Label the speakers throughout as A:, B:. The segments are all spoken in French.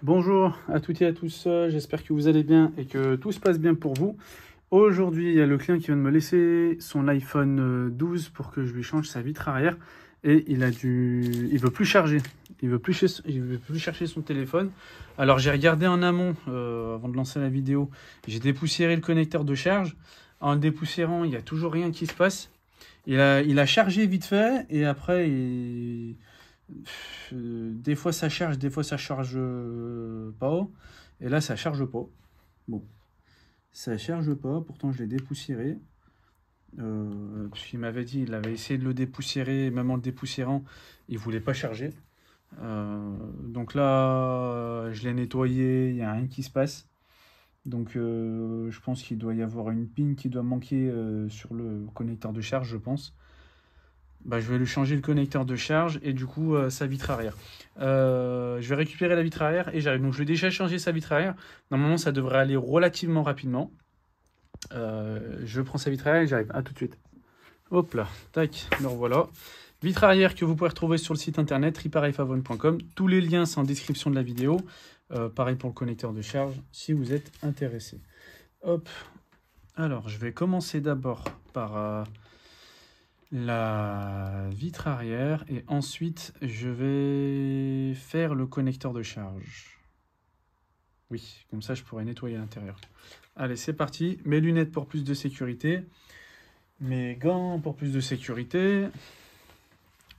A: Bonjour à toutes et à tous, j'espère que vous allez bien et que tout se passe bien pour vous. Aujourd'hui, il y a le client qui vient de me laisser son iPhone 12 pour que je lui change sa vitre arrière et il veut plus charger, il veut plus chercher son téléphone. Alors j'ai regardé en amont avant de lancer la vidéo, j'ai dépoussiéré le connecteur de charge. En le dépoussiérant, il n'y a toujours rien qui se passe. Il a chargé vite fait et après des fois ça charge, des fois ça charge pas. Et là ça charge pas. Bon, ça charge pas, pourtant je l'ai dépoussiéré. Parce qu'il m'avait dit, il avait essayé de le dépoussiérer, même en le dépoussiérant, il voulait pas charger. Donc là, je l'ai nettoyé, il n'y a rien qui se passe. Donc je pense qu'il doit y avoir une pin qui doit manquer sur le connecteur de charge, je pense. Bah, je vais lui changer le connecteur de charge et du coup sa vitre arrière. Je vais récupérer la vitre arrière et j'arrive. Donc je vais déjà changer sa vitre arrière. Normalement ça devrait aller relativement rapidement. Je prends sa vitre arrière et j'arrive. À tout de suite. Hop là, tac, me revoilà. Vitre arrière que vous pouvez retrouver sur le site internet ripareilfavone.com. Tous les liens sont en description de la vidéo. Pareil pour le connecteur de charge si vous êtes intéressé. Hop. Alors je vais commencer d'abord par la vitre arrière et ensuite je vais faire le connecteur de charge. Oui, comme ça je pourrais nettoyer l'intérieur. Allez, c'est parti. Mes lunettes pour plus de sécurité. Mes gants pour plus de sécurité.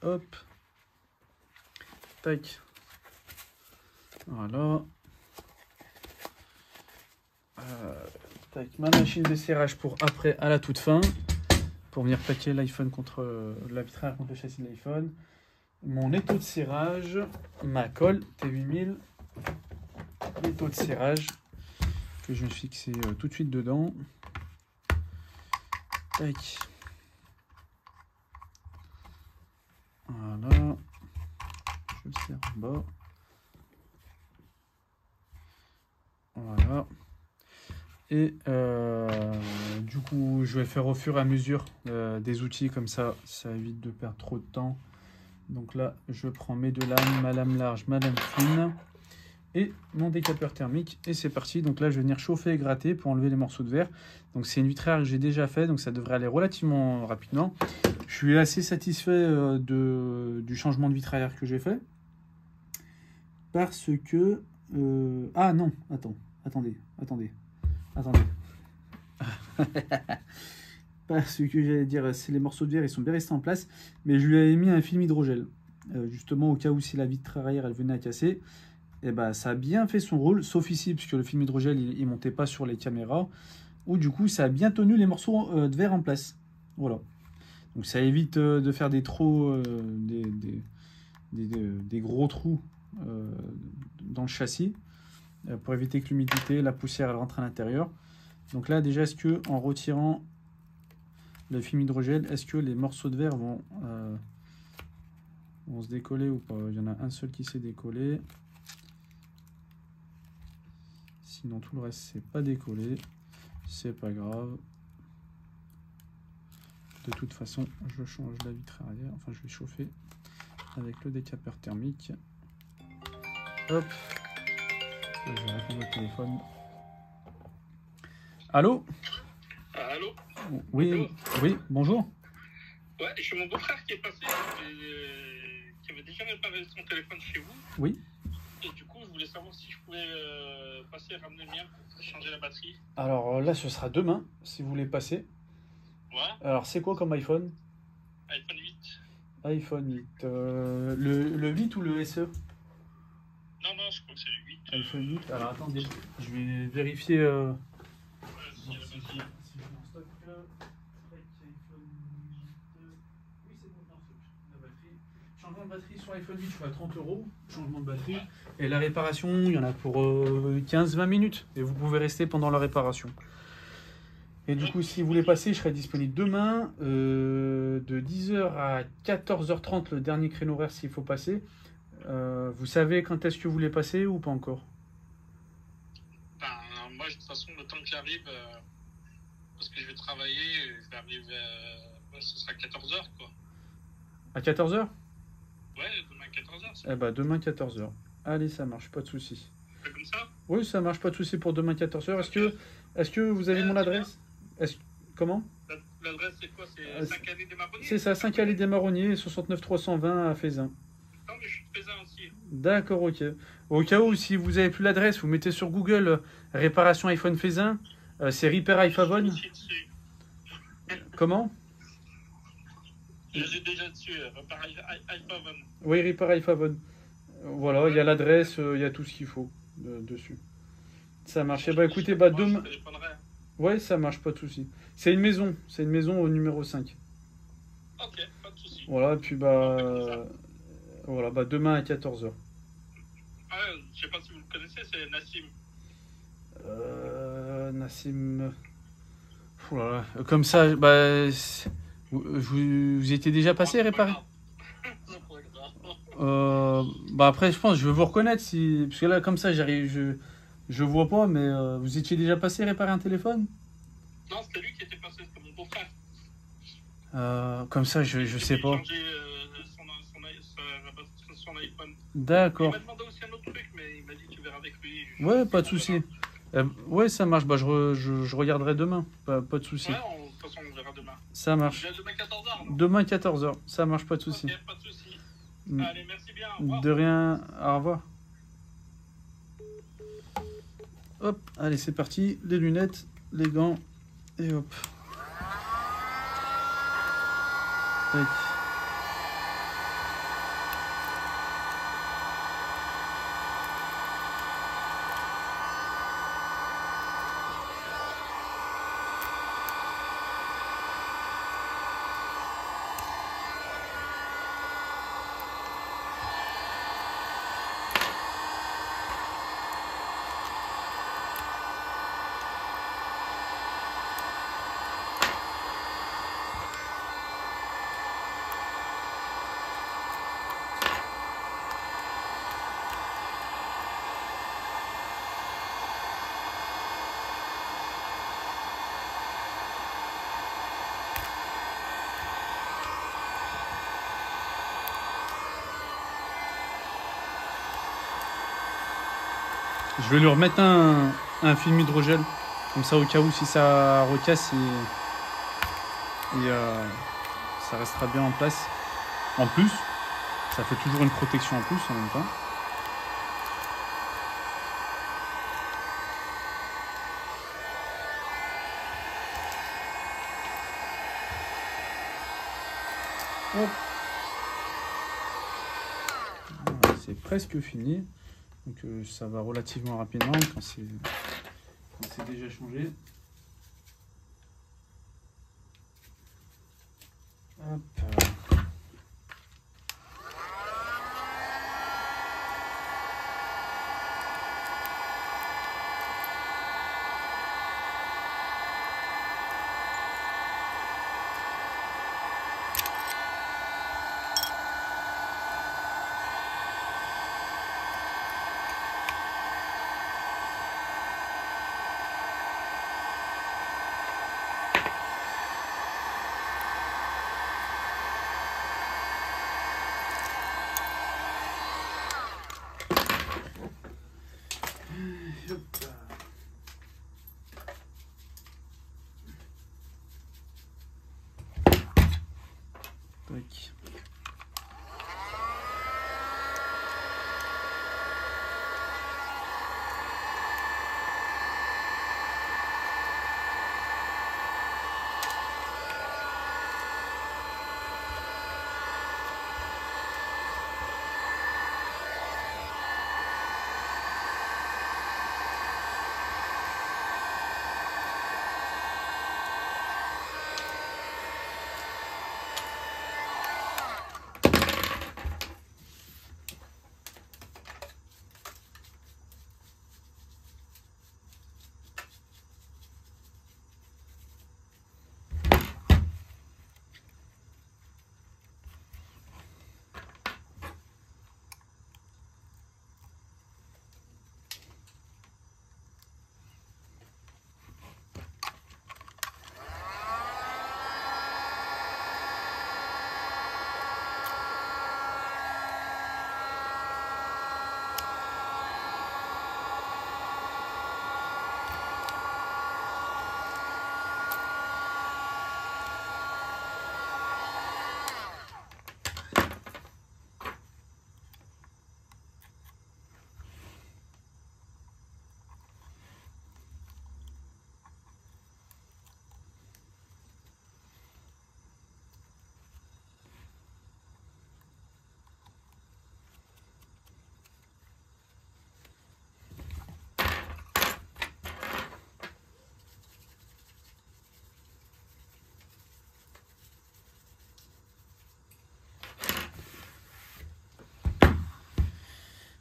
A: Hop. Tac. Voilà. Tac. Ma machine de serrage pour après à la toute fin. Pour venir plaquer l'iPhone contre la vitre arrière contre le châssis de l'iPhone. Mon étau de serrage. Ma colle T8000. L'étau de serrage que je vais fixer tout de suite dedans. Tac. Voilà. Je le serre en bas. Voilà. Et du coup, je vais faire au fur et à mesure des outils comme ça évite de perdre trop de temps. Donc là, je prends mes deux lames, ma lame large, ma lame fine et mon décapeur thermique. Et c'est parti. Donc là, je vais venir chauffer et gratter pour enlever les morceaux de verre. Donc c'est une vitre arrière que j'ai déjà fait, donc ça devrait aller relativement rapidement. Je suis assez satisfait du changement de vitre arrière que j'ai fait. Parce que... Ah non, attendez. Parce que j'allais dire, c'est les morceaux de verre, ils sont bien restés en place, mais je lui avais mis un film hydrogel, justement au cas où si la vitre arrière elle venait à casser, et bah ça a bien fait son rôle, sauf ici puisque le film hydrogel il montait pas sur les caméras, où du coup ça a bien tenu les morceaux de verre en place. Voilà. Donc ça évite de faire des trous, des gros trous dans le châssis. Pour éviter que l'humidité, la poussière, elle rentre à l'intérieur. Donc là, déjà, est-ce que en retirant le film hydrogel, est-ce que les morceaux de verre vont se décoller ou pas? Il y en a un seul qui s'est décollé. Sinon, tout le reste, c'est pas décollé. C'est pas grave. De toute façon, je change la vitre arrière. Enfin, je vais chauffer avec le décapeur thermique. Hop. Je vais répondre au téléphone. Allô?
B: Allô?
A: Oui, oui, bonjour.
B: Ouais, j'ai mon beau-frère qui est passé, qui avait déjà réparé son téléphone chez vous.
A: Oui.
B: Et du coup, je voulais savoir si je pouvais passer et ramener le mien pour changer la batterie.
A: Alors là, ce sera demain, si vous voulez passer.
B: Ouais.
A: Alors, c'est quoi comme iPhone?
B: iPhone 8.
A: iPhone 8. Le 8 ou le SE?
B: Non, je crois que c'est le 8.
A: iPhone 8. Alors, attendez, je vais vérifier...
B: Si la batterie.
A: Si je m'en stocke là. iPhone 8. Oui, c'est bon, non, la batterie. Changement de batterie sur iPhone 8, je suis à 30 €. Changement de batterie. Et la réparation, il y en a pour 15-20 minutes. Et vous pouvez rester pendant la réparation. Et du coup, si vous voulez passer, je serai disponible demain de 10h à 14h30, le dernier créneau horaire s'il faut passer. Vous savez quand est-ce que vous voulez passer ou pas encore?
B: Moi, de toute façon, le temps que j'arrive, parce que je vais travailler, je vais arriver, ce sera 14h, quoi.
A: À 14h?
B: Ouais, demain 14h.
A: Eh ben, demain 14h. Allez, ça marche, pas de souci.
B: fait comme ça.
A: Oui, ça marche, pas de souci pour demain 14h. Est-ce que vous avez mon adresse? Comment?
B: L'adresse, c'est quoi? C'est 5 allées des Marronniers?
A: C'est ça, 5 allées des Marronniers, 69 320 à Faisin.
B: Non, mais je suis de Faisin aussi.
A: D'accord, ok. Au cas où, si vous n'avez plus l'adresse, vous mettez sur Google réparation iPhone Faisin. C'est Repair iPhone.
B: Je suis dessus.
A: Comment?
B: Je suis déjà dessus. Repart iPhone.
A: Oui, Repair iPhone. Voilà, il y a l'adresse, il y a tout ce qu'il faut dessus. Ça marche. Bah écoutez, bah demain. Ouais, ça marche, pas de souci. C'est une maison au numéro 5.
B: Ok, pas de souci.
A: Voilà, et puis bah. Voilà, bah demain à 14h.
B: Ah, je sais pas si vous le connaissez, c'est Nassim.
A: Nassim. Oh là là. Comme ça, bah. Vous étiez déjà passé réparer? Bah après, je pense que je vais vous reconnaître si. Parce que là, comme ça, je vois pas, mais vous étiez déjà passé réparer un téléphone?
B: Non, c'était lui qui était passé, c'était mon beau-frère.
A: Comme ça, je sais pas.
B: Changé son iPhone.
A: D'accord.
B: Il m'a demandé aussi un autre truc, mais il m'a dit tu verras avec lui.
A: Ouais, pas de souci. Ouais, ça marche. Bah, je regarderai demain. Pas de souci.
B: Ouais, de toute façon, on verra demain.
A: Ça marche.
B: Demain 14h.
A: Demain 14h. Ça marche, pas de souci.
B: Ok, pas de souci. Allez, merci bien. Au revoir.
A: De rien. Au revoir. Hop, allez, c'est parti. Les lunettes, les gants, et hop. Tac. Je vais lui remettre un film hydrogel, comme ça au cas où si ça recasse, ça restera bien en place. En plus, ça fait toujours une protection en plus en même temps. Hop. Voilà, c'est presque fini. Donc ça va relativement rapidement quand c'est déjà changé. Hop. Tac.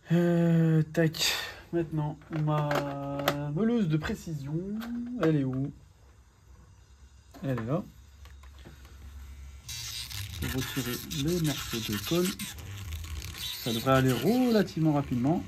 A: Tac. Maintenant, ma meuleuse de précision, elle est où? Elle est là. Je vais retirer les morceaux de colle. Ça devrait aller relativement rapidement.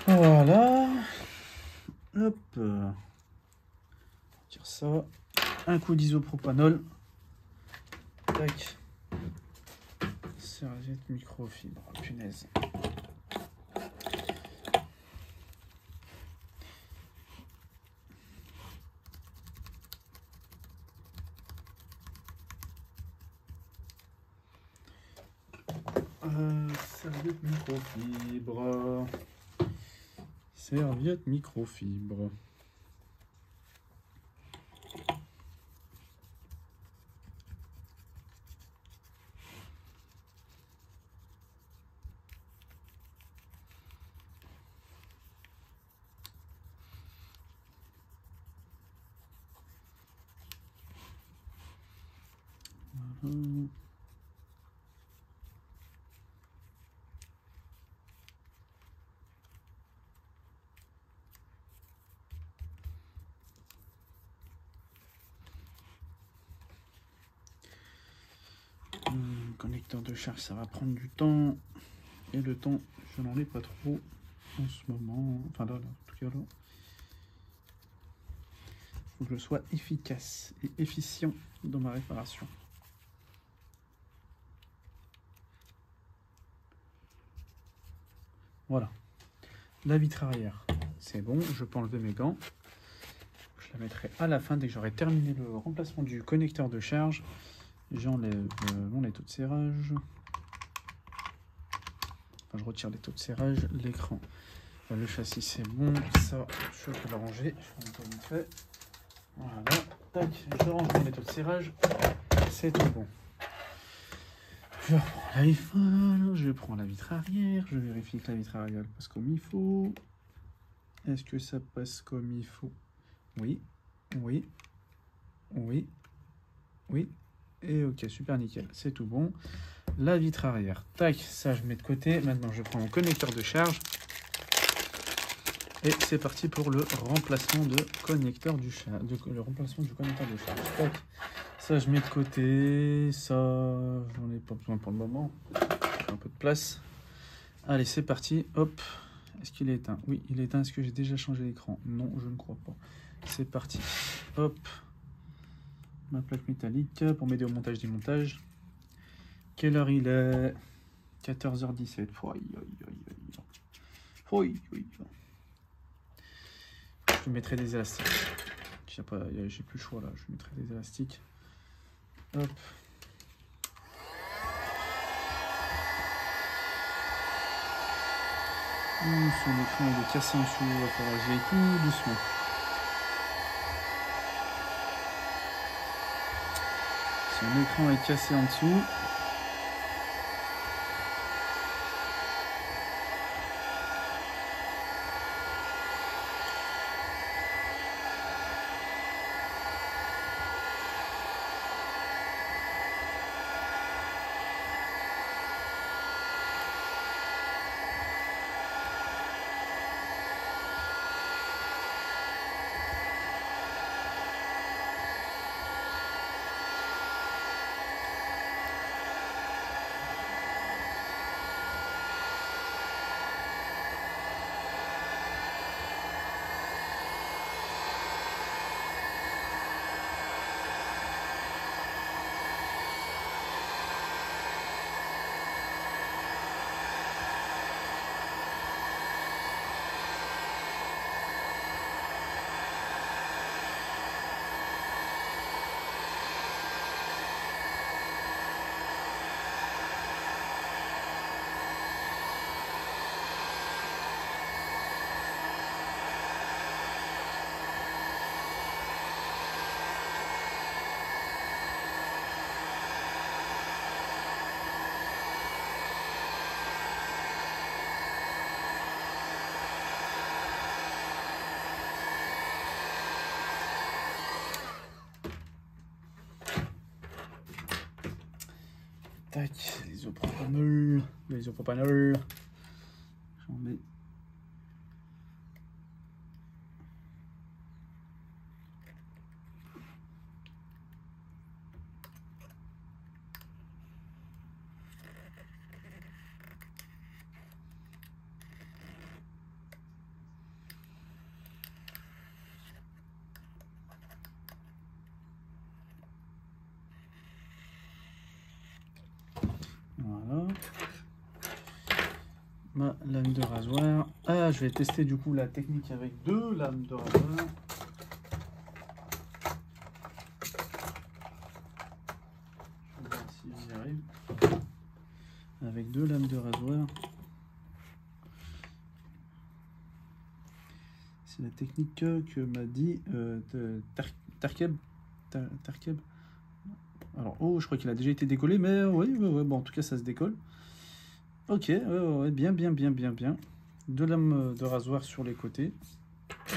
A: Voilà. Hop. Tire ça. Un coup d'isopropanol. Tac. Serviette microfibre. Punaise. Serviette microfibre. Serviette microfibre. Voilà. Connecteur de charge, ça va prendre du temps. Et le temps, je n'en ai pas trop. en ce moment. Enfin là, en tout cas là. Il faut que je sois efficace et efficient dans ma réparation. Voilà. La vitre arrière, c'est bon. Je peux enlever mes gants. Je la mettrai à la fin dès que j'aurai terminé le remplacement du connecteur de charge. J'enlève mon étau de serrage. Enfin, je retire l'étau de serrage. L'écran, le châssis, c'est bon. Ça, je peux le ranger. Je vais vite fait. Voilà. Tac, je range mon étau de serrage. C'est tout bon. Je reprends l'iPhone, je prends la vitre arrière, je vérifie que la vitre arrière passe comme il faut. Est-ce que ça passe comme il faut? Oui, oui, oui, oui. Et ok, super nickel, c'est tout bon. La vitre arrière, tac, ça je mets de côté. Maintenant je prends mon connecteur de charge. Et c'est parti pour le remplacement de connecteur du charge. Le remplacement du connecteur de charge. Tac. Ça je mets de côté. Ça, j'en ai pas besoin pour le moment. Un peu de place. Allez, c'est parti. Hop. Est-ce qu'il est éteint? Oui, il est éteint. Est-ce que j'ai déjà changé l'écran? Non, je ne crois pas. C'est parti. Hop. Ma plaque métallique pour m'aider au montage-démontage. Quelle heure il est? 14h17. Je mettrai des élastiques. J'ai plus le choix là. Je mettrai des élastiques. Hop. Son écran il est cassé en dessous. Il va falloir que j'y aille tout doucement. Son écran est cassé en dessous. Tac, l'isopropanol. L'isopropanol. J'en mets. Voilà. Ma lame de rasoir. Ah, je vais tester du coup la technique avec deux lames de rasoir. Je vais voir si j'y arrive. Avec deux lames de rasoir. C'est la technique que m'a dit Tarkeb. Tarkeb. Alors, oh, je crois qu'il a déjà été décollé, mais oui, bon, en tout cas, ça se décolle. Ok, ouais, bien. Deux lames de rasoir sur les côtés.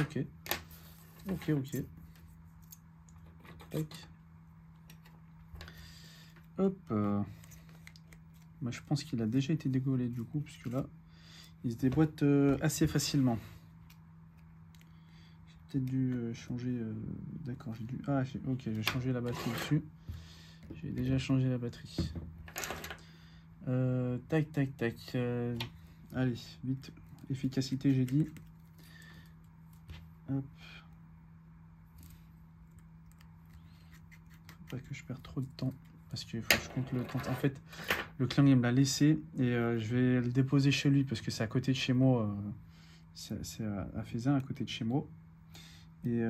A: Ok. Tac. Hop. Bah, je pense qu'il a déjà été décollé du coup, puisque là, il se déboîte assez facilement. J'ai peut-être dû changer... D'accord, j'ai dû... Ah, ok, j'ai changé la batterie dessus. J'ai déjà changé la batterie. Tac. Allez, vite. efficacité, j'ai dit. Hop. Faut pas que je perde trop de temps. Parce qu'il faut que je compte le temps. En fait, le client, il me l'a laissé. Et je vais le déposer chez lui. Parce que c'est à côté de chez moi. C'est à Faisin, à côté de chez moi. Et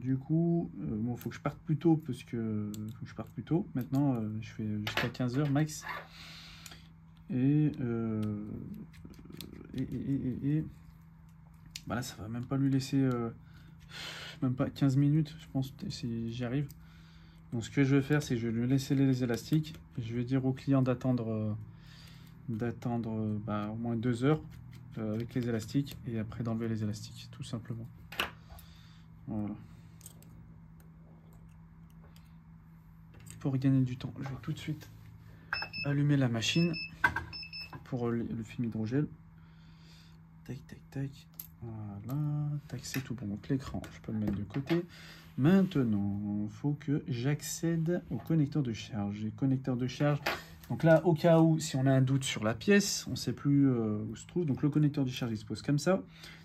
A: du coup, bon, faut que je parte plus tôt. Parce que faut que je parte plus tôt. Maintenant, je fais jusqu'à 15 h max. Et bah là, ça va même pas lui laisser même pas 15 minutes, je pense, si j'y arrive. Donc ce que je vais faire, c'est que je vais lui laisser les élastiques. Je vais dire au client d'attendre au moins 2 heures avec les élastiques et après d'enlever les élastiques, tout simplement. Voilà. Pour gagner du temps, je vais tout de suite allumer la machine pour le film hydrogel. Tac, tac, tac. Voilà. Tac, c'est tout bon. Donc l'écran, je peux le mettre de côté. Maintenant, il faut que j'accède au connecteur de charge. Les connecteurs de charge. Donc là, au cas où, si on a un doute sur la pièce, on ne sait plus où se trouve. Donc le connecteur de charge, il se pose comme ça.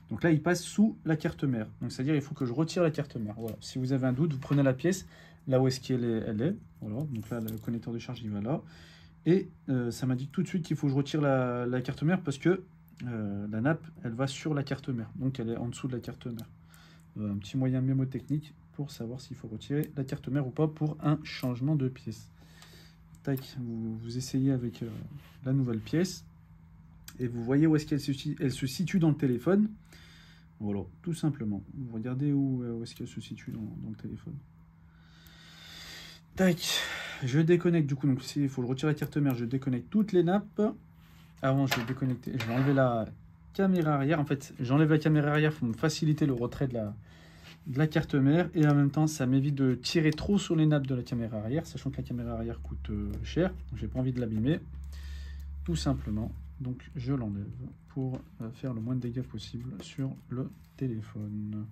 A: Donc là, il passe sous la carte mère. Donc c'est-à-dire, il faut que je retire la carte mère. Voilà. Si vous avez un doute, vous prenez la pièce là où est-ce qu'elle est. Elle est. Voilà. Donc là, le connecteur de charge, il va là. Et ça m'indique tout de suite qu'il faut que je retire la carte mère parce que la nappe, elle va sur la carte mère. Donc elle est en dessous de la carte mère. Un petit moyen mémotechnique pour savoir s'il faut retirer la carte mère ou pas pour un changement de pièce. Tac, vous essayez avec la nouvelle pièce et vous voyez où est-ce qu'elle se situe dans le téléphone. Voilà, tout simplement. Vous regardez où est-ce qu'elle se situe dans le téléphone. Tac, je déconnecte du coup. Donc s'il faut retirer la carte mère, je déconnecte toutes les nappes. Avant, je vais déconnecter. Je vais enlever la caméra arrière. En fait, j'enlève la caméra arrière pour me faciliter le retrait de la carte mère. Et en même temps, ça m'évite de tirer trop sur les nappes de la caméra arrière, sachant que la caméra arrière coûte cher. J'ai pas envie de l'abîmer, tout simplement. Donc, je l'enlève pour faire le moins de dégâts possible sur le téléphone.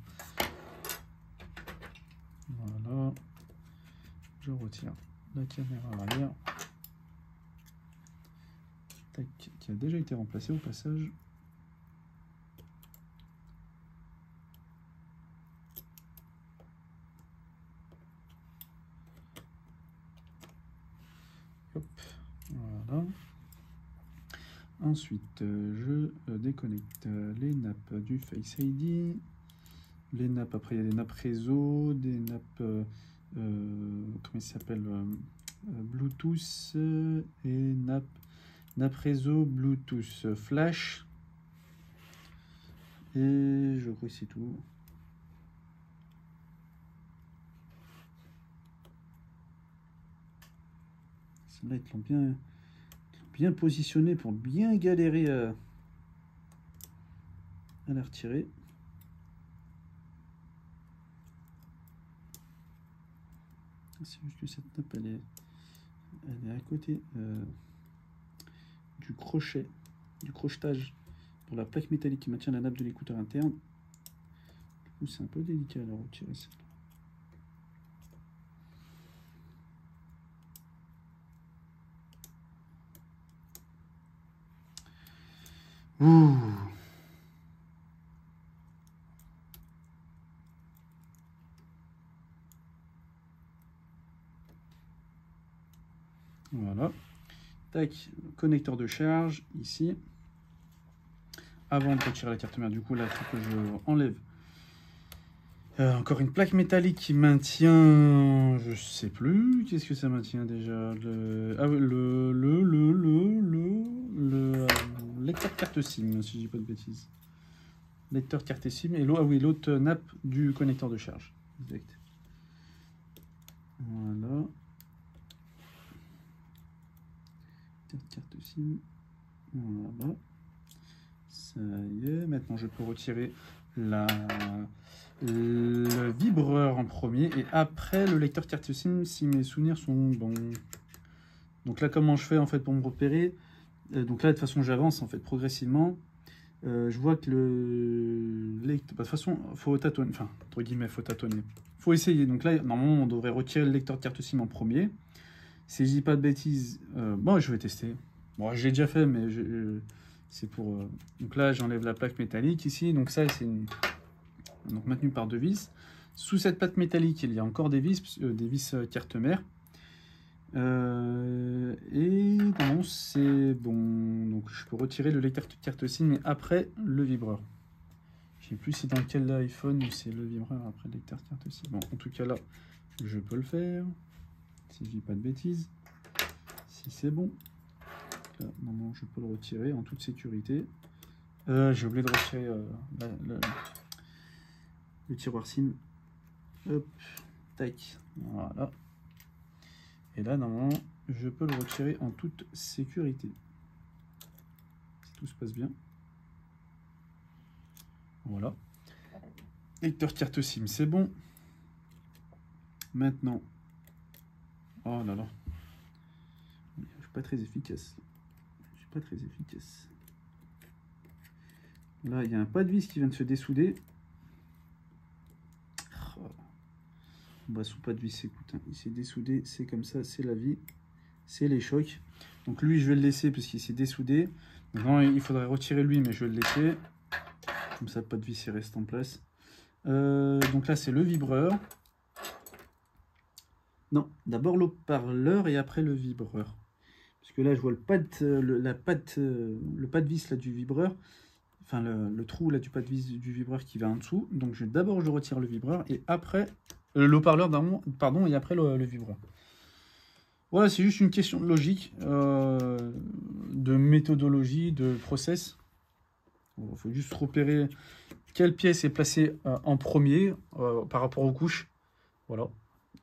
A: Voilà. Je retire la caméra arrière. Tac, qui a déjà été remplacée au passage. Hop, voilà. Ensuite, je déconnecte les nappes du Face ID. Les nappes, après il y a des nappes réseau, des nappes, comment il s'appelle, Bluetooth et nappe réseau, Bluetooth flash. Et je crois que c'est tout. Celles-là, ils l'ont bien positionné pour bien galérer à la retirer. C'est juste que cette nappe, elle est à côté du crochet, du crochetage pour la plaque métallique qui maintient la nappe de l'écouteur interne. Du coup, c'est un peu délicat à la retirer, celle-là. Ouh. Voilà. Tac, connecteur de charge ici. Avant de retirer la carte mère, du coup, là, il faut que je enlève. Encore une plaque métallique qui maintient, je sais plus, qu'est-ce que ça maintient déjà, le lecteur carte SIM, si je dis pas de bêtises. Lecteur carte SIM et l'autre nappe du connecteur de charge. Exact. Voilà. Carte SIM. Voilà. Ça y est. Maintenant, je peux retirer le vibreur en premier et après le lecteur carte SIM si mes souvenirs sont bons. Donc là, comment je fais en fait pour me repérer? Donc là, de toute façon, j'avance en fait progressivement. Je vois que le lecteur, de toute façon, faut tâtonner, enfin entre guillemets, faut tâtonner. Faut essayer. Donc là, normalement, on devrait retirer le lecteur carte SIM en premier. Si je dis pas de bêtises, bon, je vais tester. Bon, j'ai déjà fait, mais C'est pour... Donc là, j'enlève la plaque métallique ici. Donc ça, c'est donc maintenu par 2 vis. Sous cette plaque métallique, il y a encore des vis carte mère. Et non, c'est bon. Donc je peux retirer le lecteur de carte SIM, mais après le vibreur. Je sais plus c'est dans quel iPhone ou c'est le vibreur après le lecteur de carte SIM. Bon, en tout cas là, je peux le faire. Si je dis pas de bêtises. Si c'est bon. Là, non, je peux le retirer en toute sécurité. J'ai oublié de retirer le tiroir SIM. Hop, tac, voilà. Et là, normalement, je peux le retirer en toute sécurité. Si tout se passe bien. Voilà. Lecteur carte SIM, c'est bon. Maintenant. Oh là là. Je suis pas très efficace. Je suis pas très efficace. Là, il y a un pas de vis qui vient de se dessouder. Oh. Bah, sous pas de vis, écoute, hein, il s'est dessoudé, c'est comme ça, c'est la vie. C'est les chocs. Donc lui, je vais le laisser parce qu'il s'est dessoudé. Maintenant, il faudrait retirer lui, mais je vais le laisser. Comme ça, pas de vis, il reste en place. Donc là, c'est le vibreur. Non, d'abord l'haut-parleur et après le vibreur. Parce que là, je vois le pas de vis là, du vibreur. Enfin, le trou là, du pas de vis du vibreur qui va en dessous. Donc d'abord, je retire le vibreur et après... l'haut-parleur, pardon, et après le vibreur. Voilà, c'est juste une question de logique, de méthodologie, de process. Il faut juste repérer quelle pièce est placée en premier par rapport aux couches. Voilà.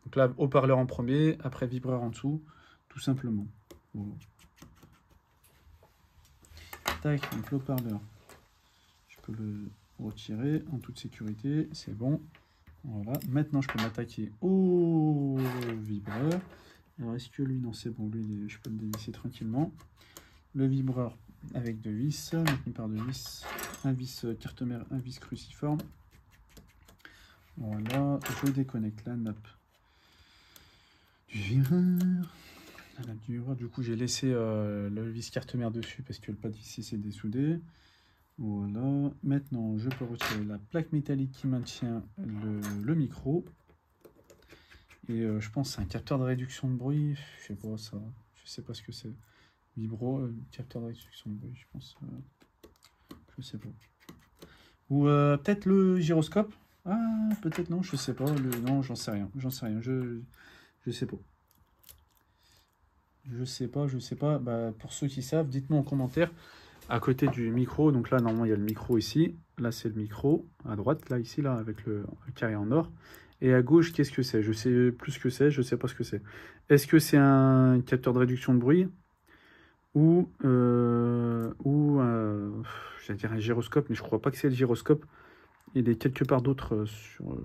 A: Donc là, haut-parleur en premier, après vibreur en dessous, tout simplement. Voilà. Tac, donc l'haut-parleur. Je peux le retirer en toute sécurité, c'est bon. Voilà. Maintenant, je peux m'attaquer au vibreur. Alors, est-ce que lui, non, c'est bon, lui, je peux le dévisser tranquillement. Le vibreur avec 2 vis, maintenu par 2 vis, un vis carte mère, un vis cruciforme. Voilà, je déconnecte la nappe du vibreur. La nappe du vibreur, du coup, j'ai laissé le vis carte mère dessus parce que le pas de vis s'est dessoudé. Voilà, maintenant, je peux retirer la plaque métallique qui maintient le micro. Et je pense que c'est un capteur de réduction de bruit. Je sais pas ça. Je sais pas ce que c'est. Vibro, capteur de réduction de bruit, je pense. Je sais pas. Ou peut-être le gyroscope. Ah, peut-être non, je sais pas. Non, j'en sais rien. J'en sais rien. Je sais pas. Je sais pas. Bah, pour ceux qui savent, dites-moi en commentaire. À côté du micro, donc là, normalement, il y a le micro ici. Là, c'est le micro. À droite, là, ici, là, avec le carré en or. Et à gauche, qu'est-ce que c'est? Je sais plus ce que c'est, je sais pas ce que c'est. Est-ce que c'est un capteur de réduction de bruit? Ou j'allais dire un gyroscope, mais je crois pas que c'est le gyroscope. Il est quelque part d'autre sur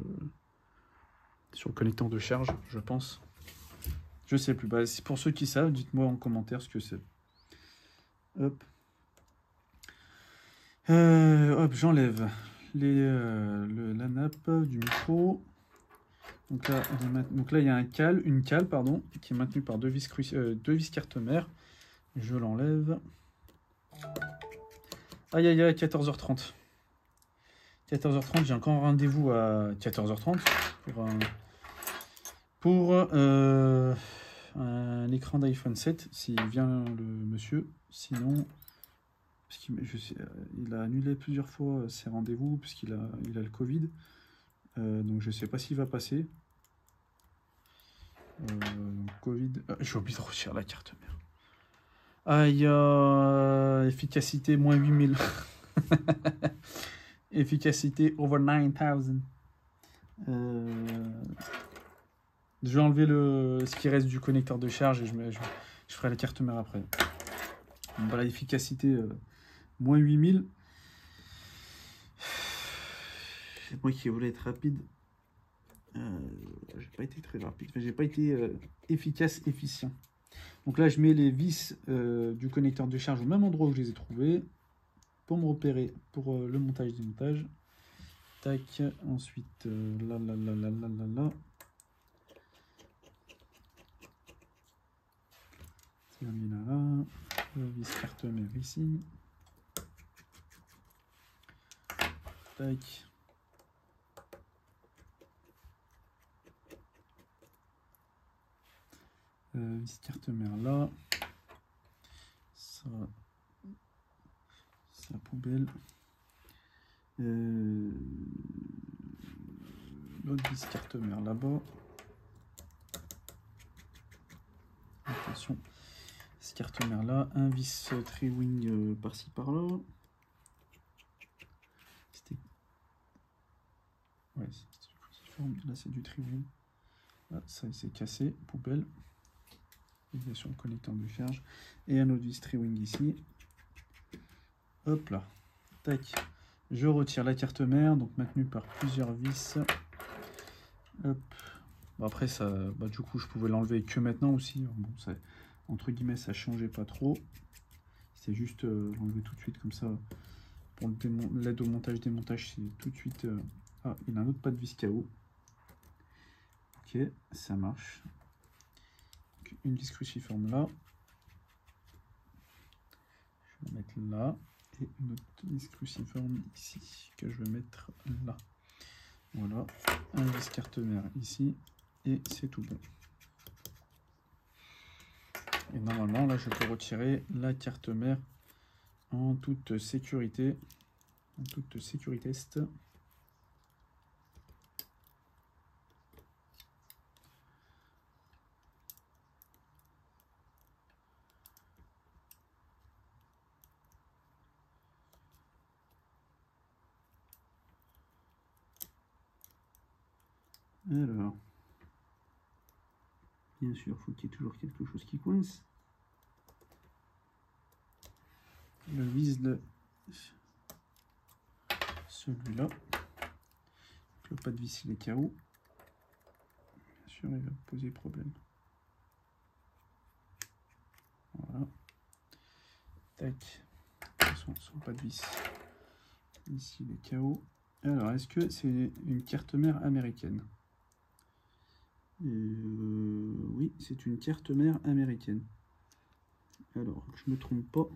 A: le connecteur de charge, je pense. Je sais plus. Bah, pour ceux qui savent, dites-moi en commentaire ce que c'est. Hop. Hop, j'enlève la nappe du micro. Donc là, il y a une cale, pardon, qui est maintenue par deux vis carte mère. Je l'enlève. Aïe aïe aïe, 14h30. 14h30, j'ai encore un rendez-vous à 14h30 pour un écran d'iPhone 7, s'il vient le monsieur. Sinon, parce il a annulé plusieurs fois ses rendez-vous, puisqu'il a le Covid. Donc je ne sais pas s'il va passer. Covid. J'ai oublié de retirer la carte mère. Aïe, efficacité moins 8000. Efficacité over 9000. Je vais enlever ce qui reste du connecteur de charge et je ferai la carte mère après. Donc voilà, efficacité moins 8000. C'est moi qui voulais être rapide. J'ai pas été très rapide. Enfin, j'ai pas été efficace, efficient. Donc là, je mets les vis du connecteur de charge au même endroit où je les ai trouvés pour me repérer pour le montage du montage. Tac. Ensuite, là. C'est mis là. Le vis carte mère ici. Tac. Vis carte mère là. Ça. Ça poubelle. L'autre vis carte mère là-bas. Attention. Vis carte mère là. Un vis tri-wing par-ci par-là. Ouais, là c'est du tri-wing. Là, ça il s'est cassé. Poubelle. Bien sûr, le connecteur de charge. Et un autre vis tri-wing ici. Hop là. Tac. Je retire la carte mère, donc maintenue par plusieurs vis. Hop. Bon, après, ça, du coup, je pouvais l'enlever que maintenant aussi. Bon, ça, entre guillemets, ça changeait pas trop. C'est juste l'enlever tout de suite comme ça. Pour l'aide au montage-démontage, c'est tout de suite. Ah, il a un autre pas de vis KO. Ok, ça marche. Donc, une vis cruciforme là. Je vais mettre là. Et une autre vis cruciforme ici, que je vais mettre là. Voilà, un vis carte mère ici, et c'est tout bon. Et normalement, là, je peux retirer la carte mère en toute sécurité. En toute sécurité. Alors, bien sûr, faut qu'il y ait toujours quelque chose qui coince. Le vis de celui-là. Le pas de vis, il est KO. Bien sûr, il va poser problème. Voilà. Tac. De toute façon, son pas de vis. Ici, il est KO. Alors, est-ce que c'est une carte mère américaine? Oui, c'est une carte mère américaine. Alors, je ne me trompe pas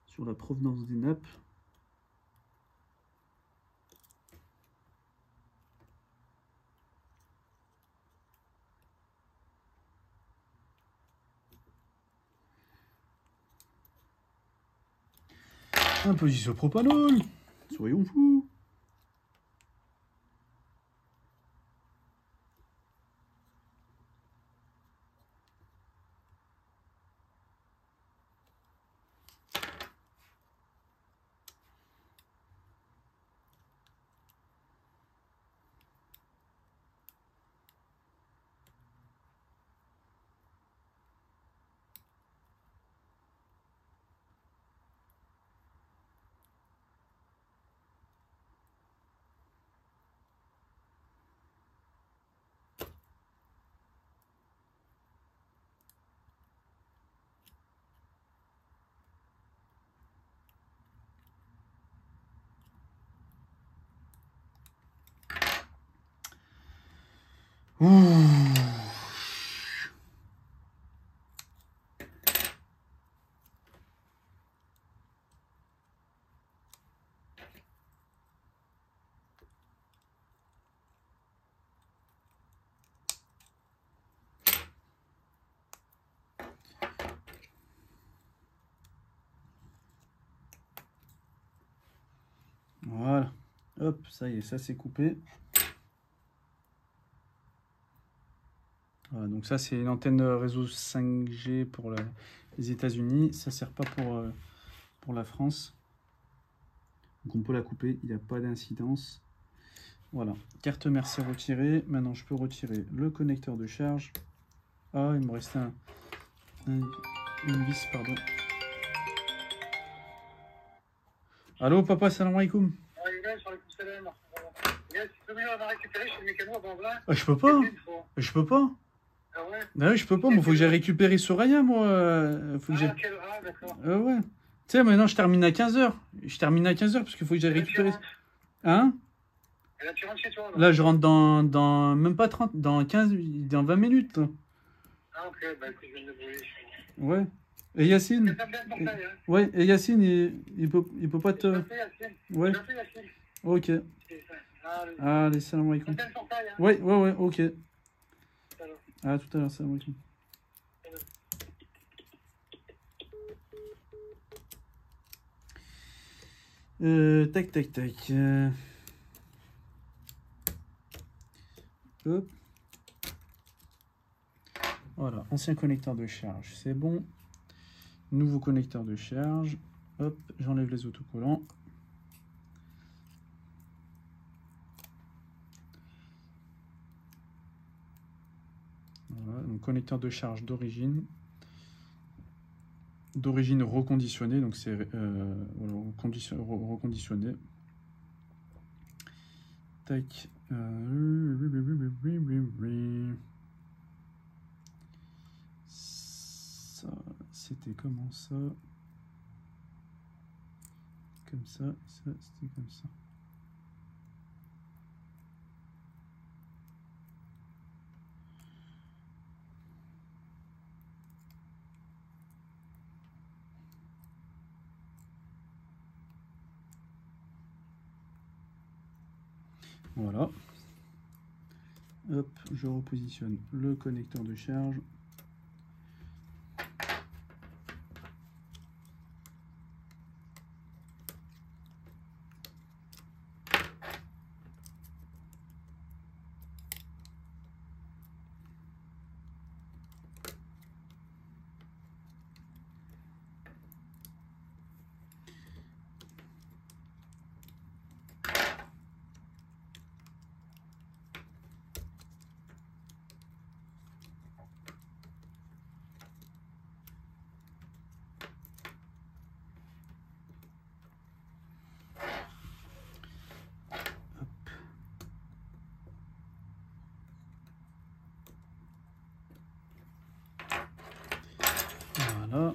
A: sur la provenance des nappes. Un peu d'isopropanoïde, soyons fous. Ouh. Voilà, hop, ça y est, ça c'est coupé. Voilà, donc ça c'est une antenne réseau 5G pour les États-Unis, ça sert pas pour la France. Donc on peut la couper, il n'y a pas d'incidence. Voilà, carte mère c'est retirée. Maintenant je peux retirer le connecteur de charge. Ah, il me restait une vis, pardon. Allô papa, salam alaikum. Ah, je peux pas. Je peux pas.
B: Ah ouais?
A: Ah oui, je peux pas, mais faut que j'aille récupérer Soraya, moi. Faut que
B: d'accord.
A: ouais. Tu sais, maintenant je termine à 15h. Je termine à 15h parce qu'il faut que j'aille récupérer. Hein?
B: Et là, tu rentres chez toi,
A: Là, je rentre dans même pas 30, dans 15, dans 20 minutes. Là.
B: Ah, ok, bah écoute, je viens de brouiller.
A: Ouais. Et Yacine? Ouais, et Yacine, il peut pas te.
B: Yacine.
A: Ouais.
B: Yacine.
A: Ok.
C: C'est ça. Allez.
A: Allez, salam alaikum.
C: Appelle Chantal, hein.
A: Ouais, ouais, ouais, ok.
C: Alors.
A: À tout à l'heure, salam alaikum. Tac, tac, tac. Hop. Voilà, ancien connecteur de charge, c'est bon. Nouveau connecteur de charge. Hop, j'enlève les autocollants. Voilà, donc connecteur de charge d'origine. D'origine reconditionnée, donc c'est voilà, reconditionné. Tac. Ça, c'était comment ça? Comme ça, c'était comme ça. Voilà. Hop, je repositionne le connecteur de charge. Voilà.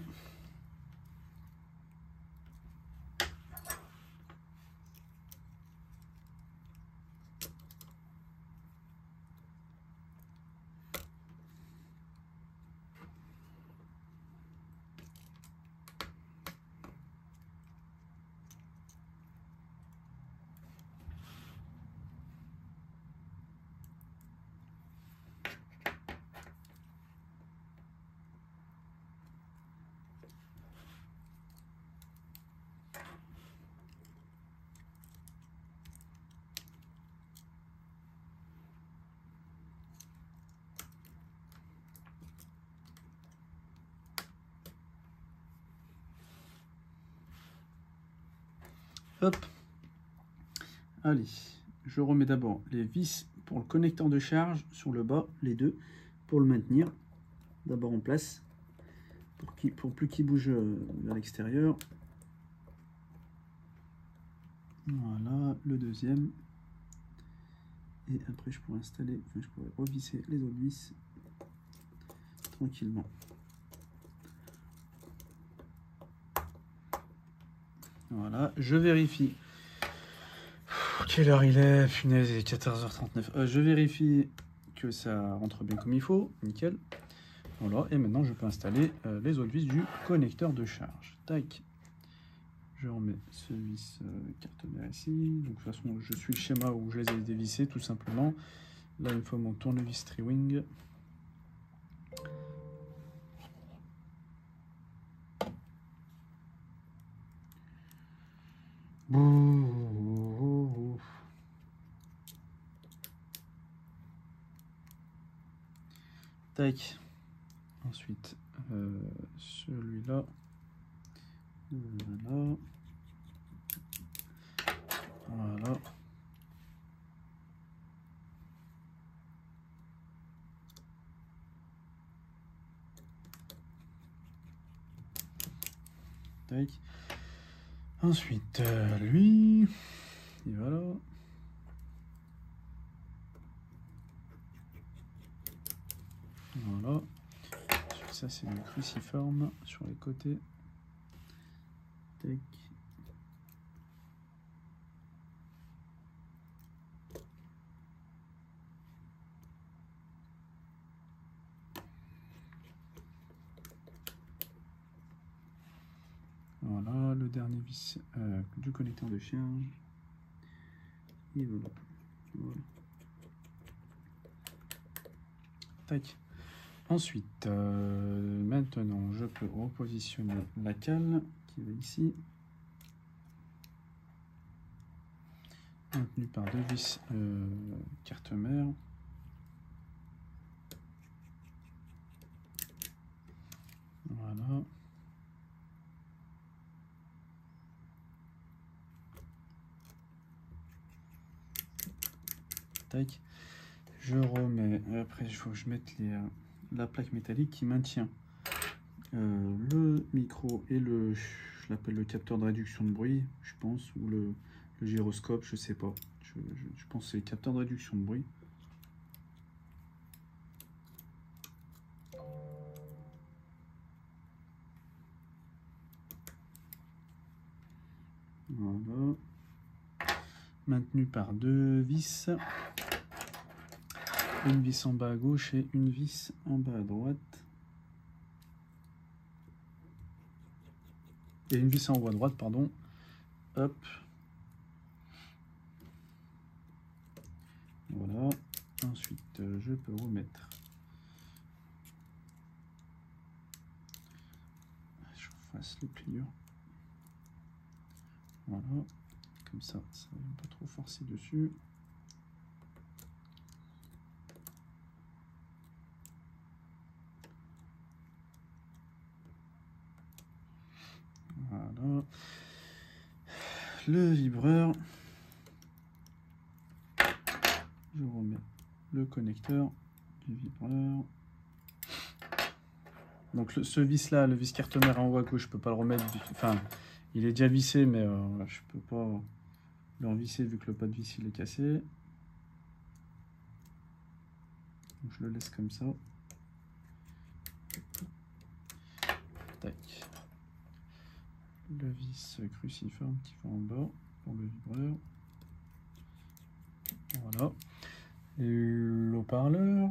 A: Hop. Allez, je remets d'abord les vis pour le connecteur de charge sur le bas, les deux, pour le maintenir. D'abord en place, pour plus qu'il bouge vers l'extérieur. Voilà, le deuxième. Et après, je pourrais installer, enfin, je pourrais revisser les autres vis tranquillement. Voilà, je vérifie. Quelle heure il est? Punaise, il est 14h39. Je vérifie que ça rentre bien comme il faut. Nickel. Voilà, et maintenant je peux installer les autres vis du connecteur de charge. Tac. Je remets ce vis carte mère ici. Donc de toute façon, je suis le schéma où je les ai dévissés tout simplement. Là, il me faut mon tournevis Triwing. Tac. Ensuite, celui-là. Voilà. Voilà. Tac. Ensuite, lui. Et voilà. Voilà. Ça, c'est du cruciforme sur les côtés. Tac. Voilà, le dernier vis du connecteur de charge. il veut là. Voilà. Tac. Ensuite, maintenant, je peux repositionner la cale qui va ici. Maintenue par 2 vis carte mère. Voilà. Tac. Je remets, après il faut que je mette la plaque métallique qui maintient le micro et je l'appelle le capteur de réduction de bruit, je pense, ou le gyroscope, je sais pas. Je pense que c'est le capteur de réduction de bruit. Voilà. Maintenu par 2 vis. Une vis en bas à gauche et une vis en bas à droite. Et une vis en haut à droite, pardon. Hop. Voilà. Ensuite, je peux remettre. Je fasse les pliures. Voilà. Comme ça ne va pas trop forcer dessus. Voilà. Le vibreur. Je remets le connecteur du vibreur. Donc ce vis là, le vis carte mère en haut à gauche, je peux pas le remettre. Enfin, il est déjà vissé, mais je peux pas le revisser vu que le pas de vis il est cassé. Donc, je le laisse comme ça. Tac. Le vis cruciforme qui va en bas pour le vibreur. Voilà. L'haut-parleur.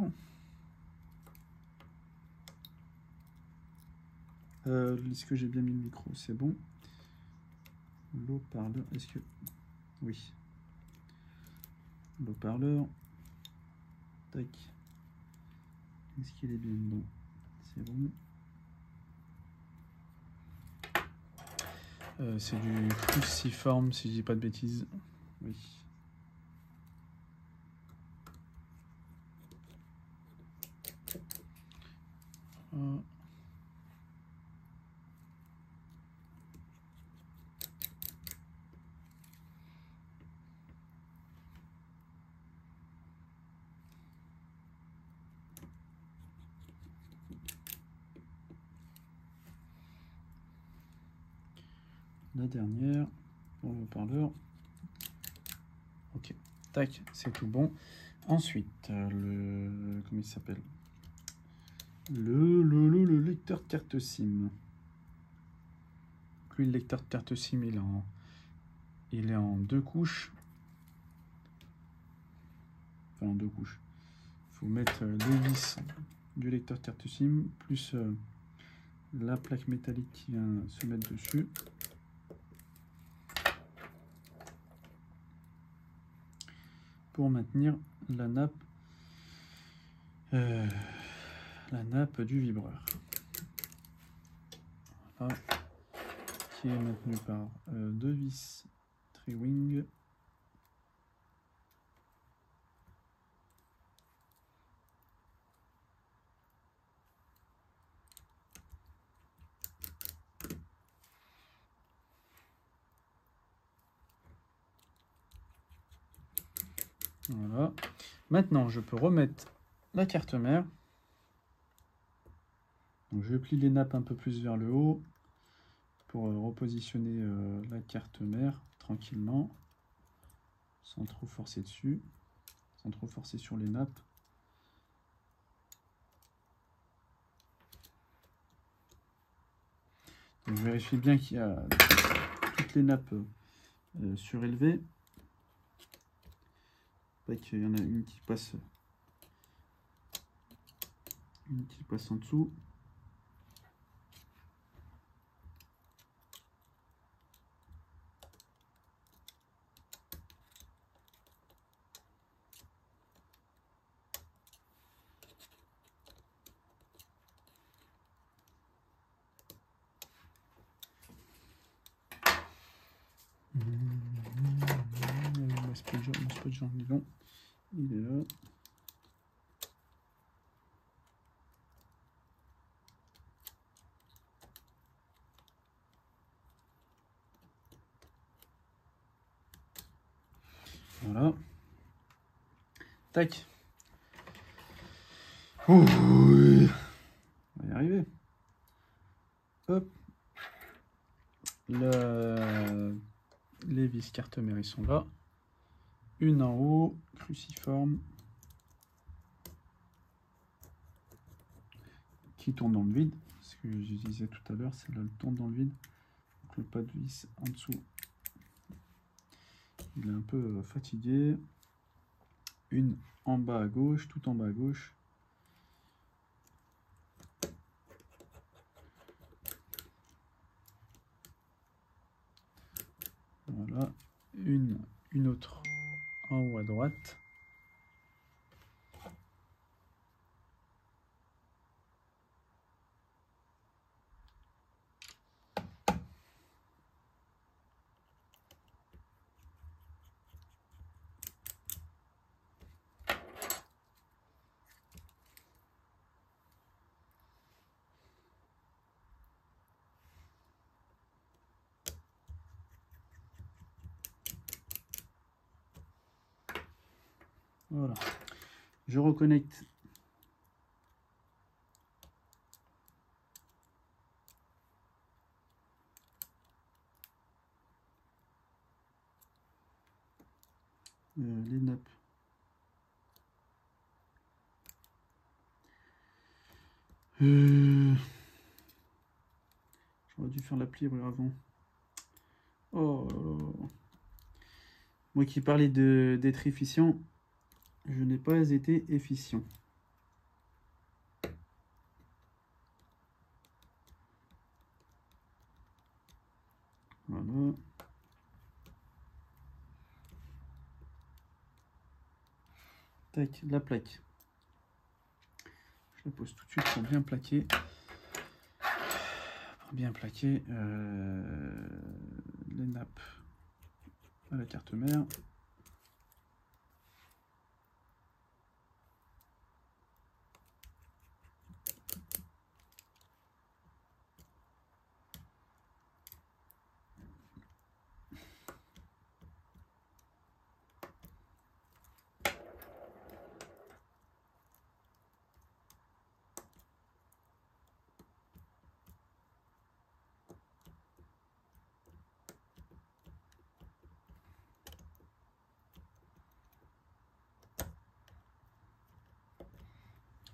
A: Est-ce que j'ai bien mis le micro? C'est bon. L'haut-parleur. Est-ce que... Oui. L'haut-parleur. Tac. Est-ce qu'il est bien dedans? C'est bon. C'est du cruciforme, si je dis pas de bêtises. Oui. La dernière pour le haut-parleur. Ok, tac, c'est tout bon. Ensuite, comment il s'appelle? Le lecteur de carte SIM. Lui, le lecteur de carte SIM, il est en 2 couches. Enfin, en 2 couches. Il faut mettre les vis du lecteur de carte SIM, plus la plaque métallique qui vient se mettre dessus. Pour maintenir la nappe du vibreur. Voilà. Qui est maintenue par 2 vis tri-wing. Voilà. Maintenant, je peux remettre la carte mère. Donc, je plie les nappes un peu plus vers le haut pour repositionner la carte mère tranquillement, sans trop forcer dessus, sans trop forcer sur les nappes. Donc, je vérifie bien qu'il y a toutes les nappes surélevées. Pas qu'il y en a une qui passe en dessous. spot Jean-Guillon, il est là. Voilà. Tac. Ouh, oui. On va y arriver. Hop. Les vis carte-mère, ils sont là. Une en haut, cruciforme. Qui tourne dans le vide. Ce que je disais tout à l'heure, c'est là, le tourne dans le vide. Donc le pas de vis en dessous. Il est un peu fatigué. Une en bas à gauche, tout en bas à gauche. Voilà. Une autre en haut à droite. Voilà. Je reconnecte. Les nappes. J'aurais dû faire la pliure avant. Oh là là. Moi qui parlais d'être efficient, je n'ai pas été efficient. Voilà. Tac, la plaque. Je la pose tout de suite pour bien plaquer. Pour bien plaquer les nappes à la carte mère.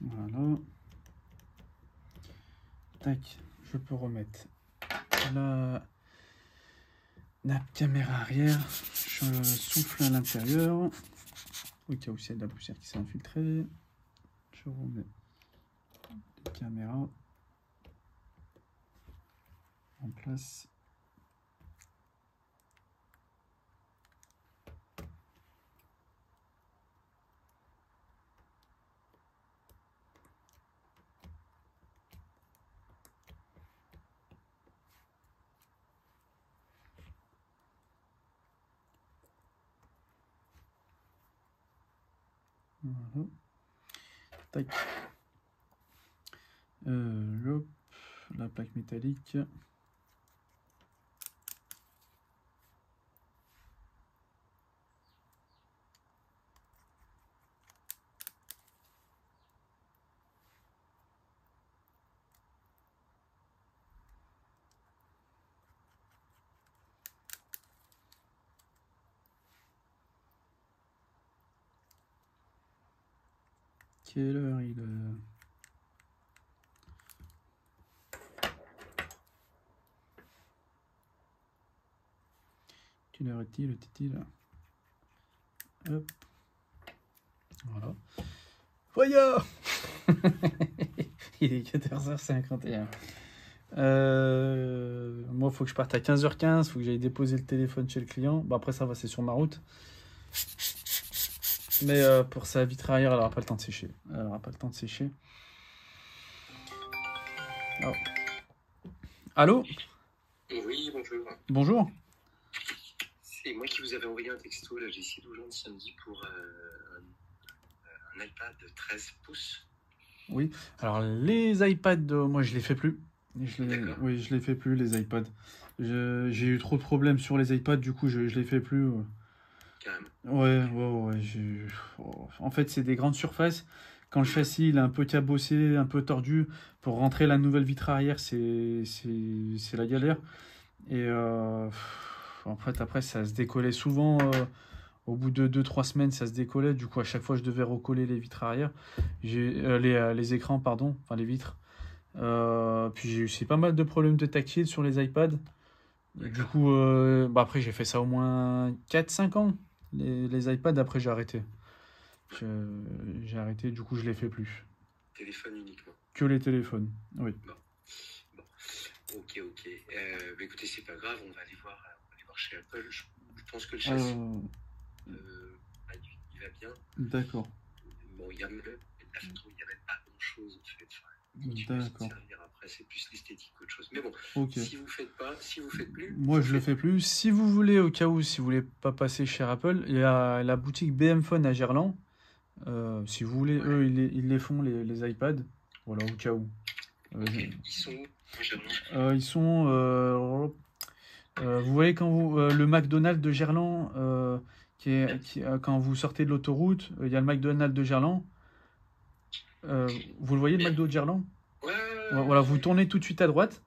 A: Voilà. Tac, je peux remettre la nappe caméra arrière. Je souffle à l'intérieur. Au cas où il y a de la poussière qui s'est infiltrée. Je remets les caméras en place. Voilà. Tac. Hop, la plaque métallique. Quelle heure il est? Quelle heure est-il, le titi là? Hop. Voilà. Voyons. Il est 14h51. Moi, il faut que je parte à 15h15. Il faut que j'aille déposer le téléphone chez le client. Bon, après, ça va, c'est sur ma route. Mais pour sa vitre arrière, elle n'aura pas le temps de sécher. Elle n'aura pas le temps de sécher. Oh. Allô?
D: Oui, bonjour.
A: Bonjour.
D: C'est C'est moi qui vous avais envoyé un texto, là, j'ai essayé de vous joindre samedi pour un iPad de 13 pouces.
A: Oui. Alors, les iPads, moi, je les fais plus.
D: D'accord.
A: Oui, je les fais plus, les iPads. J'ai eu trop de problèmes sur les iPads, du coup, je les fais plus.
D: Carrément.
A: Ouais. En fait, c'est des grandes surfaces. Quand le châssis il est un peu cabossé, un peu tordu, pour rentrer la nouvelle vitre arrière, c'est la galère. Et en fait, après, ça se décollait souvent. Au bout de 2-3 semaines, ça se décollait. Du coup, à chaque fois, je devais recoller les vitres arrière. Les écrans, pardon, enfin les vitres. Puis j'ai eu aussi pas mal de problèmes de tactile sur les iPads. Et du coup, après, j'ai fait ça au moins 4-5 ans. Les iPads, après, j'ai arrêté. J'ai arrêté, du coup, je les fais plus.
D: Téléphone uniquement.
A: Que les téléphones, oui.
D: Bon. Ok. Écoutez, c'est pas grave, on va aller voir chez Apple. Je pense que le châssis, il va bien.
A: D'accord.
D: Bon, il y a même la photo, il n'y avait pas grand-chose en fait.
A: D'accord.
D: Après, c'est plus l'esthétique qu'autre chose. Mais bon,
A: Ok.
D: si vous faites plus.
A: Moi, je le fais plus. Si vous voulez, au cas où, si vous voulez pas passer chez Apple, il y a la boutique BM Phone à Gerland. Si vous voulez,
D: Ouais.
A: eux, ils les font, les iPads. Voilà, au cas où.
D: Ok. Ils sont où?
A: Ils sont. Vous voyez quand le McDonald's de Gerland, quand vous sortez de l'autoroute, il y a le McDonald's de Gerland. Vous le voyez, le McDo de Gerland?
D: Ouais.
A: Voilà, vous tournez tout de suite à droite.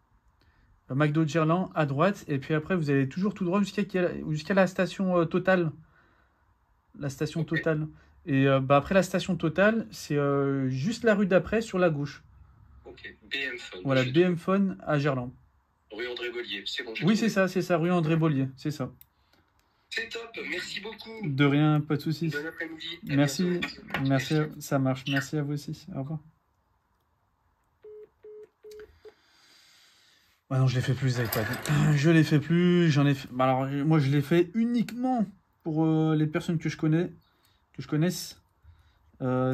A: Le McDo de Gerland à droite, et puis après, vous allez toujours tout droit jusqu'à la station Total. La station
D: Ok.
A: Total. Et après la station Total, c'est juste la rue d'après, sur la gauche.
D: Ok. BM Phone.
A: Voilà, BM Phone à Gerland.
D: Rue André Bollier. C'est bon.
A: Oui, c'est ça, rue André Bollier, c'est ça.
D: C'est top. Merci beaucoup.
A: De rien, pas de soucis.
D: Bon après-midi. À
A: Merci,
D: bientôt.
A: merci, ça marche. Merci à vous aussi. Au revoir. Ah non, je les fais plus les iPads. Je les fais plus. J'en ai fait... Alors, moi, je les fais uniquement pour les personnes que je connaisse.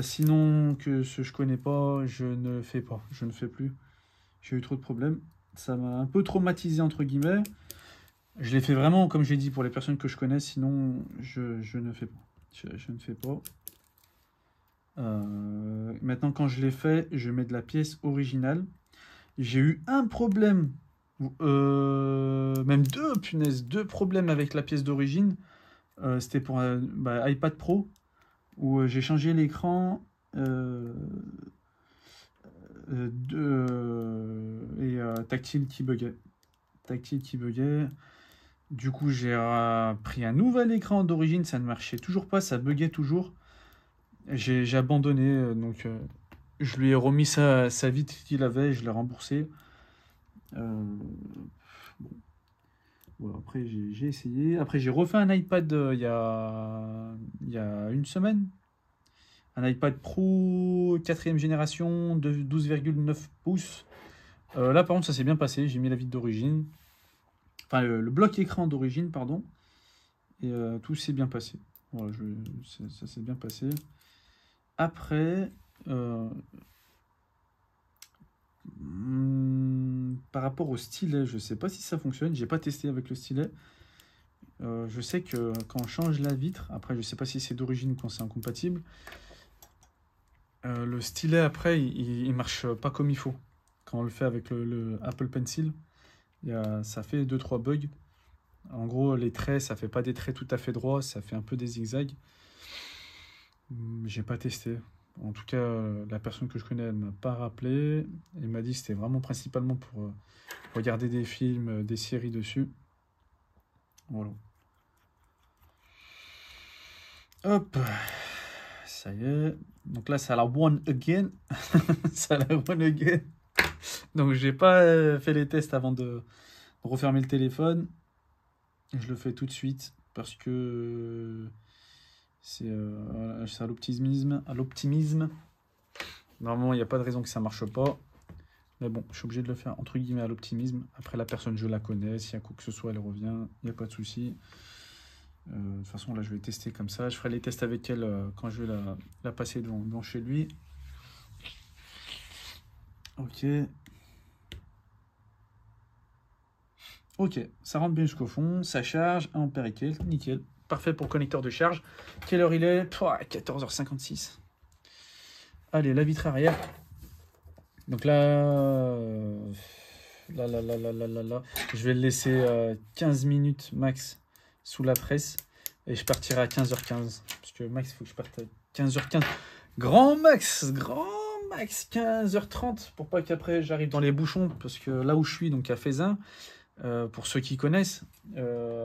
A: Sinon, que je connais pas, je ne fais pas. Je ne fais plus. J'ai eu trop de problèmes. Ça m'a un peu traumatisé, entre guillemets. Je les fais vraiment, comme j'ai dit, pour les personnes que je connais. Sinon, je ne fais pas. Je ne fais pas. Maintenant, quand je les fais, je mets de la pièce originale. J'ai eu un problème, même deux problèmes avec la pièce d'origine. C'était pour un iPad Pro, où j'ai changé l'écran et tactile qui buguait. Du coup, j'ai pris un nouvel écran d'origine, ça ne marchait toujours pas, ça buguait toujours. J'ai abandonné, donc je lui ai remis sa vitre qu'il avait, je l'ai remboursé. Bon. Voilà, après, j'ai essayé. Après, j'ai refait un iPad il y a une semaine. Un iPad Pro 4e génération de 12,9 pouces. Là, par contre, ça s'est bien passé. J'ai mis la vitre d'origine. Enfin, le bloc écran d'origine, pardon. Et tout s'est bien passé. Voilà, ça s'est bien passé. Après, par rapport au stylet, je ne sais pas si ça fonctionne. J'ai pas testé avec le stylet. Je sais que quand on change la vitre, après, je ne sais pas si c'est d'origine ou quand c'est incompatible. Le stylet, après, il marche pas comme il faut. Quand on le fait avec le Apple Pencil, ça fait 2-3 bugs. En gros, les traits, ça fait pas des traits tout à fait droits, ça fait un peu des zigzags. J'ai pas testé. En tout cas, la personne que je connais, elle m'a pas rappelé. Elle m'a dit que c'était vraiment principalement pour regarder des films, des séries dessus. Voilà. Hop. Ça y est. Donc là, c'est la one again. C'est la one again. Donc, j'ai pas fait les tests avant de refermer le téléphone. Je le fais tout de suite parce que c'est à l'optimisme. Normalement, il n'y a pas de raison que ça marche pas. Mais bon, je suis obligé de le faire entre guillemets à l'optimisme. Après, la personne, je la connais. S'il y a quoi que ce soit, elle revient. Il n'y a pas de souci. De toute façon, là, je vais tester comme ça. Je ferai les tests avec elle quand je vais la passer devant chez lui. Ok. Ok, ça rentre bien jusqu'au fond, ça charge, 1 ampère et quelques, nickel. Parfait pour le connecteur de charge. Quelle heure il est? 14h56. Allez, la vitre arrière. Donc là, je vais le laisser 15 minutes max sous la presse. Et je partirai à 15h15. Parce que max, il faut que je parte à 15h15. Grand max 15h30. Pour pas qu'après j'arrive dans les bouchons. Parce que là où je suis, donc à Faisin, pour ceux qui connaissent,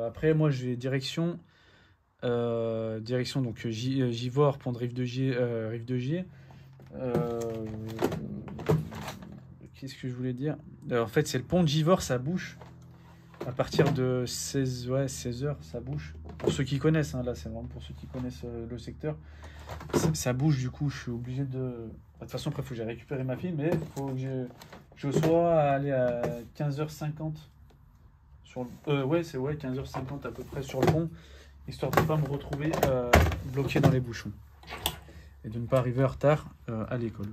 A: après moi je vais direction donc Givors, pont de Rive de Gier. Qu'est-ce que je voulais dire? En fait, c'est le pont de Givors, ça bouche. À partir de 16h, ça bouche. Pour ceux qui connaissent, hein, là, c'est vraiment pour ceux qui connaissent le secteur. Ça bouge, du coup, je suis obligé de... De toute façon, après, il faut que j'aille récupérer ma fille, mais il faut que je sois aller à 15h50. Sur le... 15h50 à peu près sur le pont, histoire de ne pas me retrouver bloqué dans les bouchons. Et de ne pas arriver en retard à l'école.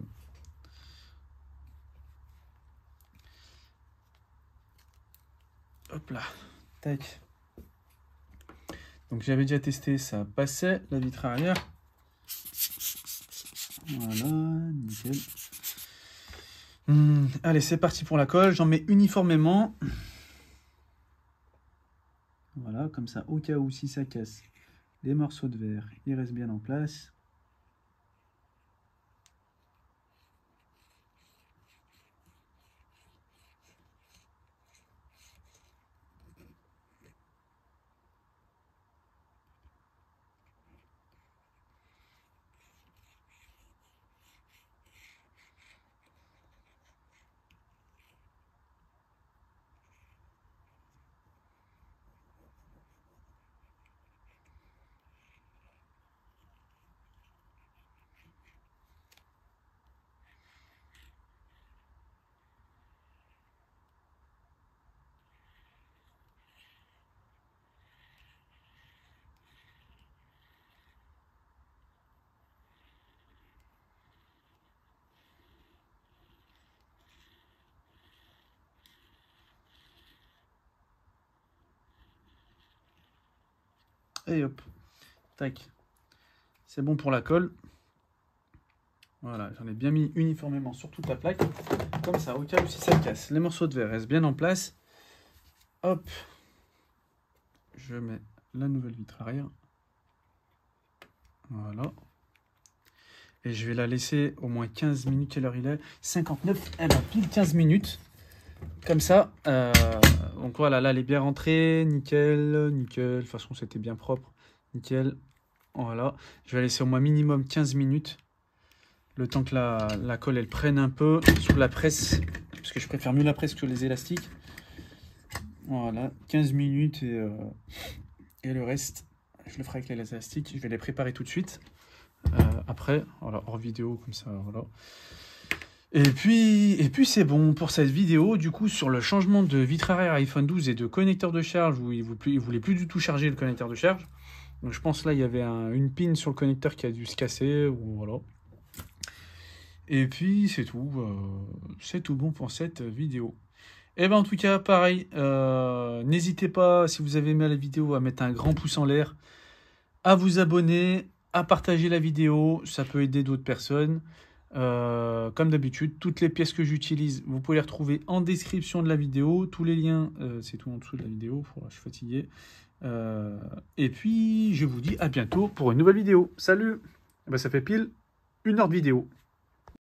A: Hop là, tac. Donc j'avais déjà testé, ça passait, la vitre arrière. Voilà, nickel. Allez, c'est parti pour la colle. J'en mets uniformément. Voilà, comme ça, au cas où si ça casse, les morceaux de verre, ils restent bien en place. Et hop, tac. C'est bon pour la colle. Voilà, j'en ai bien mis uniformément sur toute la plaque. Comme ça, au cas où si ça casse, les morceaux de verre restent bien en place. Hop. Je mets la nouvelle vitre arrière. Voilà. Et je vais la laisser au moins 15 minutes. Quelle heure il est? 59. Elle a pile 15 minutes. Comme ça. Donc voilà, là, elle est bien rentrée. Nickel, nickel. De toute façon, c'était bien propre. Nickel. Voilà. Je vais la laisser au moins minimum 15 minutes. Le temps que la colle, elle prenne un peu sous la presse. Parce que je préfère mieux la presse que les élastiques. Voilà. 15 minutes et le reste, je le ferai avec les élastiques. Je vais les préparer tout de suite. Après, voilà, hors vidéo, comme ça, voilà. Et puis c'est bon pour cette vidéo, du coup, sur le changement de vitre arrière iPhone 12 et de connecteur de charge, où il ne voulait plus du tout charger le connecteur de charge. Donc je pense là, il y avait une pin sur le connecteur qui a dû se casser, ou voilà. Et puis c'est tout bon pour cette vidéo. Et ben en tout cas, pareil, n'hésitez pas, si vous avez aimé la vidéo, à mettre un grand pouce en l'air, à vous abonner, à partager la vidéo, ça peut aider d'autres personnes. Comme d'habitude, toutes les pièces que j'utilise, vous pouvez les retrouver en description de la vidéo. Tous les liens, c'est tout en dessous de la vidéo. Je suis fatigué. Et puis, je vous dis à bientôt pour une nouvelle vidéo. Salut! Ça fait pile 1 heure de vidéo.